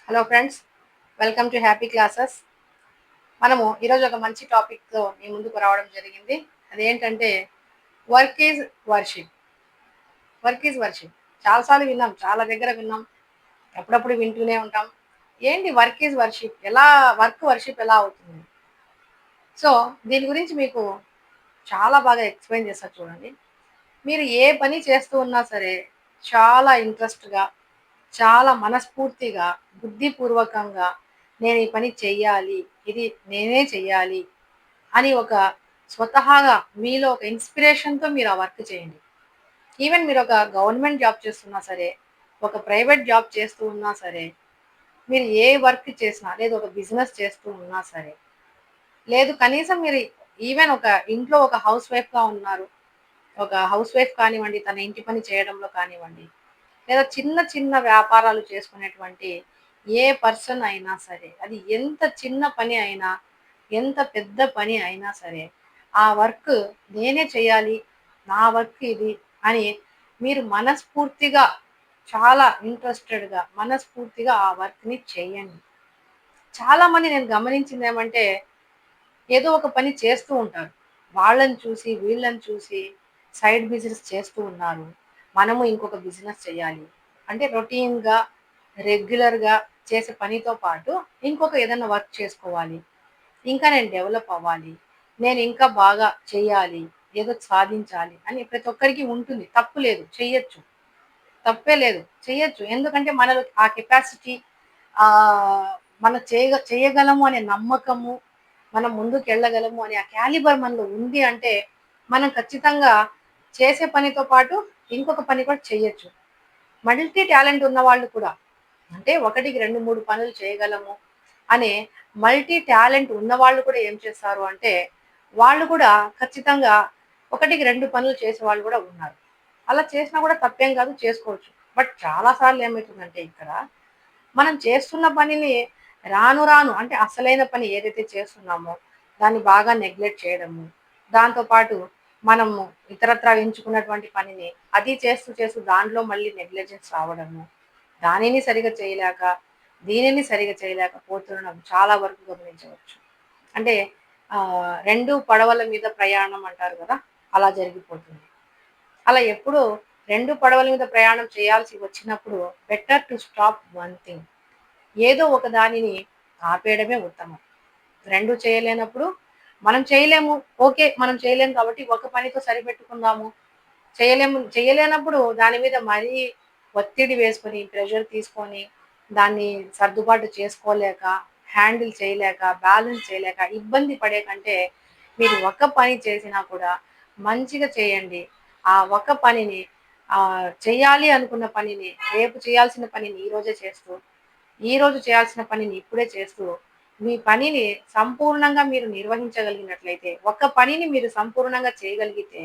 Hello friends, welcome to happy classes. మనము ఈరోజు ఒక మంచి టాపిక్తో మీ ముందుకు రావడం జరిగింది. అదేంటంటే work is worship. Work is worship చాలాసార్లు విన్నాం, చాలా దగ్గర విన్నాం, అప్పుడప్పుడు వింటూనే ఉంటాం. ఏంటి వర్క్ ఈజ్ వర్షిప్? ఎలా వర్క్ వర్షిప్ ఎలా అవుతుంది? సో దీని గురించి మీకు చాలా బాగా ఎక్స్ప్లెయిన్ చేస్తారు చూడండి. మీరు ఏ పని చేస్తూ ఉన్నా సరే చాలా ఇంట్రెస్ట్గా, చాలా మనస్ఫూర్తిగా, బుద్ధిపూర్వకంగా నేను ఈ పని చెయ్యాలి, ఇది నేనే చెయ్యాలి అని ఒక స్వతహాగా మీలో ఒక ఇన్స్పిరేషన్తో మీరు ఆ వర్క్ చేయండి. ఈవెన్ మీరు ఒక గవర్నమెంట్ జాబ్ చేస్తున్నా సరే, ఒక ప్రైవేట్ జాబ్ చేస్తూ ఉన్నా సరే, మీరు ఏ వర్క్ చేసినా, లేదు ఒక బిజినెస్ చేస్తూ ఉన్నా సరే, లేదు కనీసం మీరు ఈవెన్ ఒక ఇంట్లో ఒక హౌస్ వైఫ్గా ఉన్నారు, ఒక హౌస్ వైఫ్ కానివ్వండి, తన ఇంటి పని చేయడంలో కానివ్వండి, లేదా చిన్న చిన్న వ్యాపారాలు చేసుకునేటువంటి ఏ పర్సన్ అయినా సరే, అది ఎంత చిన్న పని అయినా, ఎంత పెద్ద పని అయినా సరే, ఆ వర్క్ నేనే చేయాలి, నా వర్క్ ఇది అని మీరు మనస్ఫూర్తిగా, చాలా ఇంట్రెస్టెడ్గా, మనస్ఫూర్తిగా ఆ వర్క్ని చేయండి. చాలామంది నేను గమనించింది ఏమంటే, ఏదో ఒక పని చేస్తూ ఉంటారు. వాళ్ళని చూసి, వీళ్ళని చూసి సైడ్ బిజినెస్ చేస్తూ ఉన్నారు. మనము ఇంకొక బిజినెస్ చేయాలి. అంటే రొటీన్‌గా, రెగ్యులర్‌గా చేసే పనితో పాటు ఇంకొక ఏదైనా వర్క్ చేసుకోవాలి. ఇంకా నేను డెవలప్ అవ్వాలి. నేను ఇంకా బాగా చేయాలి. ఏదో సాధించాలి అని ప్రతి ఒక్కరికి ఉంటుంది. తప్పు లేదు. చెయ్యొచ్చు. తప్పే లేదు. చెయ్యొచ్చు. ఎందుకంటే మనలో ఆ కెపాసిటీ, ఆహ్, మనం చేయగలము అనే నమ్మకము, మనం ముందుకెళ్ళగలము అనే ఆ క్యాలిబర్ మనలో ఉంది అంటే, మనం ఖచ్చితంగా చేసే పనితో పాటు ఇంకొక పని కూడా చెయ్యొచ్చు. మల్టీ టాలెంట్ ఉన్నవాళ్ళు కూడా, అంటే ఒకటికి 2, 3 పనులు చేయగలము అనే మల్టీ టాలెంట్ ఉన్నవాళ్ళు కూడా ఏం చేస్తారు అంటే, వాళ్ళు కూడా ఖచ్చితంగా ఒకటికి 2 పనులు చేసేవాళ్ళు కూడా ఉన్నారు. అలా చేసినా కూడా తప్పేం కాదు, చేసుకోవచ్చు. బట్ చాలా సార్లు ఏమైతుందంటే ఇక్కడ, మనం చేస్తున్న పనిని రాను రాను అంటే అసలైన పని ఏదైతే చేస్తున్నామో దాన్ని బాగా నెగ్లెక్ట్ చేయడము. దాంతో పాటు మనము ఇతరత్రా ఎంచుకున్నటువంటి పనిని అది చేస్తూ చేస్తూ దాంట్లో మళ్ళీ నెగ్లిజెన్స్ రావడము. దానిని సరిగ్గా చేయలేక, దీనిని సరిగ్గా చేయలేక పోతుండడం చాలా వరకు గమనించవచ్చు. అంటే 2 పడవల మీద ప్రయాణం అంటారు గదా! అలా జరిగిపోతుంది. అలా ఎప్పుడూ 2 పడవల మీద ప్రయాణం చేయాల్సి వచ్చినప్పుడు better to stop one thing. ఏదో ఒక దానిని ఆపేయడమే ఉత్తమం. 2 చేయలేనప్పుడు మనం చేయలేము. ఓకే. మనం చేయలేము కాబట్టి ఒక పనితో సరిపెట్టుకుందాము. చేయలేనప్పుడు దాని మీద మరీ ఒత్తిడి వేసుకొని, ప్రెషర్ తీసుకొని, దాన్ని సర్దుబాటు చేసుకోలేక, హ్యాండిల్ చేయలేక, బ్యాలెన్స్ చేయలేక, ఇబ్బంది పడే కంటే, మీరు ఒక పని చేసినా కూడా మంచిగా చేయండి. ఆ ఒక పనిని చేయాలి అనుకున్న పనిని, రేపు చేయాల్సిన పనిని ఈరోజే చేస్తూ, ఈరోజు చేయాల్సిన పనిని ఇప్పుడే చేస్తూ, మీ పనిని సంపూర్ణంగా మీరు నిర్వహించగలిగినట్లయితే, ఒక పనిని మీరు సంపూర్ణంగా చేయగలిగితే,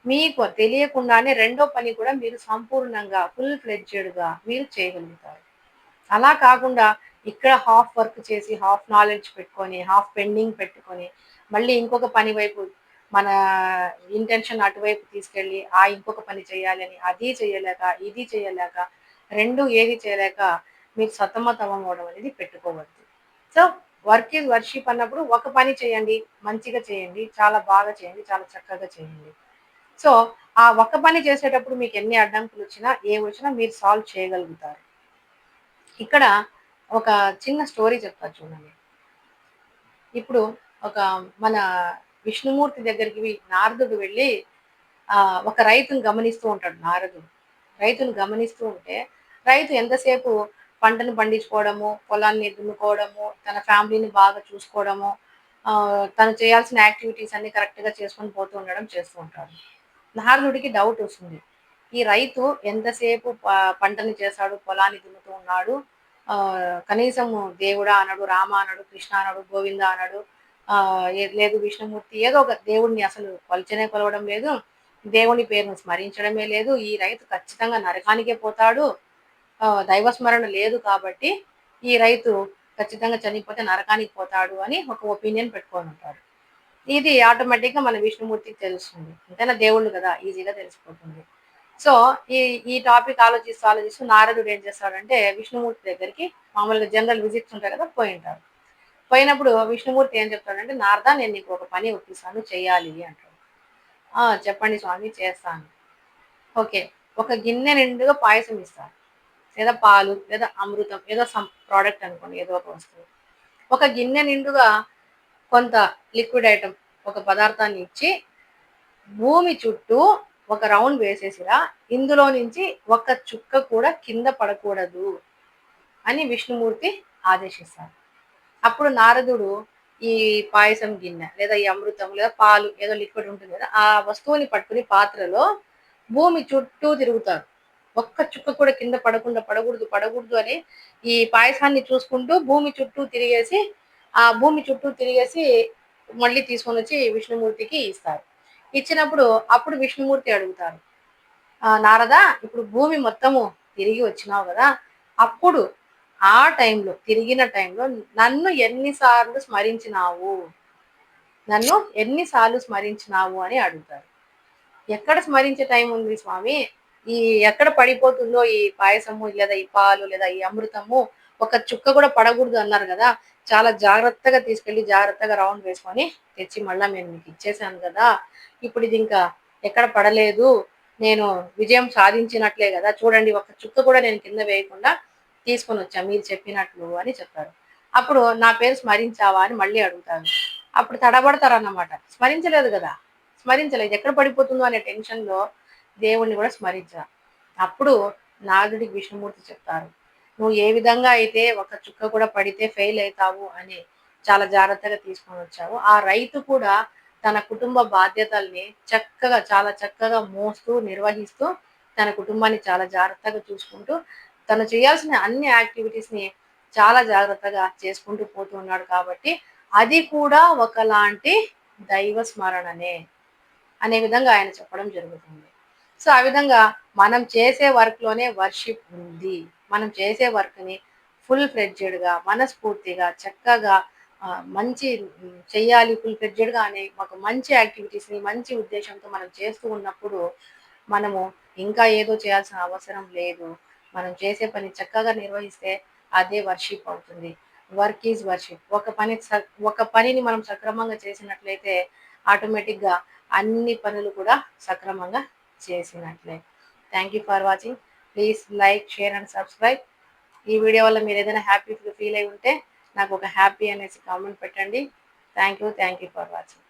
మీకు తెలియకుండానే రెండో పని కూడా మీరు సంపూర్ణంగా ఫుల్ ఫ్లెడ్జెడ్‌గా మీరు చేయగలుగుతారు. అలా కాకుండా ఇక్కడ హాఫ్ వర్క్ చేసి, హాఫ్ నాలెడ్జ్ పెట్టుకొని, హాఫ్ పెండింగ్ పెట్టుకొని, మళ్ళీ ఇంకొక పని వైపు మన ఇంటెన్షన్ అటువైపు తీసుకెళ్ళి, ఇంకొక పని చేయాలని అది చేయలేక, ఇది చేయలేక, 2 ఏది చేయలేక మీరు సతమతమవ్వడం అనేది పెట్టుకోవద్దు. సో, వర్క్ ఈజ్ వర్షిప్ అన్నప్పుడు ఒక పని చేయండి, మంచిగా చేయండి, చాలా బాగా చేయండి, చాలా చక్కగా చేయండి. సో, ఆ ఒక్క పని చేసేటప్పుడు మీకెన్ని అడ్డంకులొచ్చినా, ఏవొచ్చినా మీరు సాల్వ్ చేయగలుగుతారు. ఇక్కడ ఒక చిన్న స్టోరీ చెప్తా చూడండి. ఇప్పుడు ఒక మన విష్ణుమూర్తి దగ్గరికి నారదుడు వెళ్ళి ఒక రైతుని గమనిస్తూ ఉంటాడు నారదుడు. రైతుని గమనిస్తూ ఉంటే, రైతు ఎంతసేపు పంటను పండించుకోవడము, పొలాన్ని దున్నుకోవడము, తన ఫ్యామిలీని బాగా చూసుకోవడము, తను చేయాల్సిన యాక్టివిటీస్ అన్నీ కరెక్ట్‌గా చేసుకొని పోతూ ఉండడం చేస్తూ ఉంటాడు. నారదుడికి డౌట్ వస్తుంది. ఈ రైతు ఎంతసేపు పంటని చేశాడు, పొలాన్ని దున్నుతూ ఉన్నాడు. కనీసము దేవుడా అనడు, రామ అనడు, కృష్ణ అనడు, గోవింద అనడు. లేదు విష్ణుమూర్తి ఏదో ఒక దేవుడిని అసలు కొలచనే కొలవడం లేదు. దేవుని పేరును స్మరించడమే లేదు. ఈ రైతు ఖచ్చితంగా నరకానికే పోతాడు. దైవ స్మరణ లేదు కాబట్టి ఈ రైతు ఖచ్చితంగా చనిపోతే నరకానికి పోతాడు అని ఒక ఒపీనియన్ పెట్టుకొనుంటాడు. ఇది ఆటోమేటిక్‌గా మన విష్ణుమూర్తికి తెలుస్తుంది. ఎంతైనా దేవుళ్ళు గదా! ఈజీగా తెలిసిపోతుంది. సో ఈ ఈ టాపిక్ ఆలోచిస్తూ ఆలోచిస్తూ నారదుడు ఏం చేస్తాడంటే విష్ణుమూర్తి దగ్గరికి మామూలుగా జనరల్ విజిట్స్ ఉంటాయి కదా పోయింటారు. పోయినప్పుడు విష్ణుమూర్తి ఏం చెప్తాడంటే నారదా నేను నీకు ఒక పని ఒప్పిస్తాను చెయ్యాలి అంటాడు. చెప్పండి స్వామి చేస్తాను. ఓకే. ఒక గిన్నె నిండుగా పాయసం ఇస్తారు. లేదా పాలు లేదా అమృతం ఏదో సమ్ ప్రోడక్ట్ అనుకోండి ఏదో ఒక వస్తువు. ఒక గిన్నె నిండుగా కొంత లిక్విడ్ ఐటమ్ ఒక పదార్థాన్ని ఇచ్చి భూమి చుట్టూ ఒక రౌండ్ వేసేసిరా ఇందులో నుంచి ఒక చుక్క కూడా కింద పడకూడదు అని విష్ణుమూర్తి ఆదేశిస్తారు. అప్పుడు నారదుడు ఈ పాయసం గిన్నె లేదా ఈ అమృతం లేదా పాలు ఏదో లిక్విడ్ ఉంటుంది కదా ఆ వస్తువుని పట్టుకుని పాత్రలో భూమి చుట్టూ తిరుగుతారు. ఒక్క చుక్క కూడా కింద పడకుండా పడకూడదు పడకూడదు అని ఈ పాయసాన్ని చూసుకుంటూ భూమి చుట్టూ తిరిగేసి ఆ భూమి చుట్టూ తిరిగేసి మళ్ళీ తీసుకొని వచ్చి విష్ణుమూర్తికి ఇస్తారు. ఇచ్చినప్పుడు అప్పుడు విష్ణుమూర్తి అడుగుతారు, నారదా ఇప్పుడు భూమి మొత్తము తిరిగి వచ్చినావు కదా అప్పుడు ఆ టైంలో తిరిగిన టైంలో నన్ను ఎన్నిసార్లు స్మరించినావు నన్ను ఎన్నిసార్లు స్మరించినావు అని అడుగుతారు. ఎక్కడ స్మరించే టైం ఉంది స్వామి, ఈ ఎక్కడ పడిపోతుందో ఈ పాయసము లేదా ఈ పాలు లేదా ఈ అమృతము ఒక చుక్క కూడా పడకూడదు అన్నారు కదా, చాలా జాగ్రత్తగా తీసుకెళ్లి జాగ్రత్తగా రౌండ్ వేసుకొని తెచ్చి మళ్ళా నేను మీకు ఇచ్చేసాను కదా, ఇప్పుడు ఇది ఇంకా ఎక్కడ పడలేదు, నేను విజయం సాధించినట్లే కదా, చూడండి ఒక చుక్క కూడా నేను కింద వేయకుండా తీసుకొని వచ్చా మీరు చెప్పినట్లు అని చెప్తారు. అప్పుడు నా పేరు స్మరించావా అని మళ్ళీ అడుగుతాను. అప్పుడు తడబడతారన్నమాట, స్మరించలేదు కదా, స్మరించలేదు ఎక్కడ పడిపోతుందో అనే టెన్షన్లో దేవుణ్ణి కూడా స్మరించా. అప్పుడు నారదుడికి విష్ణుమూర్తి చెప్తారు, నువ్వు ఏ విధంగా అయితే ఒక చుక్క కూడా పడితే ఫెయిల్ అవుతావు అని చాలా జాగ్రత్తగా తీసుకొని వచ్చావు, ఆ రైతు కూడా తన కుటుంబ బాధ్యతల్ని చక్కగా చాలా చక్కగా మోస్తూ నిర్వహిస్తూ తన కుటుంబాన్ని చాలా జాగ్రత్తగా చూసుకుంటూ తను చేయాల్సిన అన్ని యాక్టివిటీస్ ని చాలా జాగ్రత్తగా చేసుకుంటూ పోతూ ఉన్నాడు కాబట్టి అది కూడా ఒకలాంటి దైవ స్మరణనే అనే విధంగా ఆయన చెప్పడం జరుగుతుంది. సో ఆ విధంగా మనం చేసే వర్క్ లోనే వర్షిప్ ఉంది. మనం చేసే వర్క్ ని ఫుల్ ఫ్లెడ్జెడ్ గా మనస్ఫూర్తిగా చక్కగా మంచి చెయ్యాలి ఫుల్ ఫ్లెడ్జెడ్ గా అనే ఒక మంచి యాక్టివిటీస్ ని మంచి ఉద్దేశంతో మనం చేస్తూ ఉన్నప్పుడు మనము ఇంకా ఏదో చేయాల్సిన అవసరం లేదు. మనం చేసే పని చక్కగా నిర్వహిస్తే అదే వర్షిప్ అవుతుంది. Work is worship. ఒక పనిని మనం సక్రమంగా చేసినట్లయితే ఆటోమేటిక్ గా అన్ని పనులు కూడా సక్రమంగా చేసినట్లే. Thank you for watching. Please like share and subscribe. ఈ వీడియో వల్ల మీరు ఏదైనా హ్యాపీ ఫీల్ అయి ఉంటే నాకు ఒక హ్యాపీ అనేసి కామెంట్ పెట్టండి. Thank you for watching.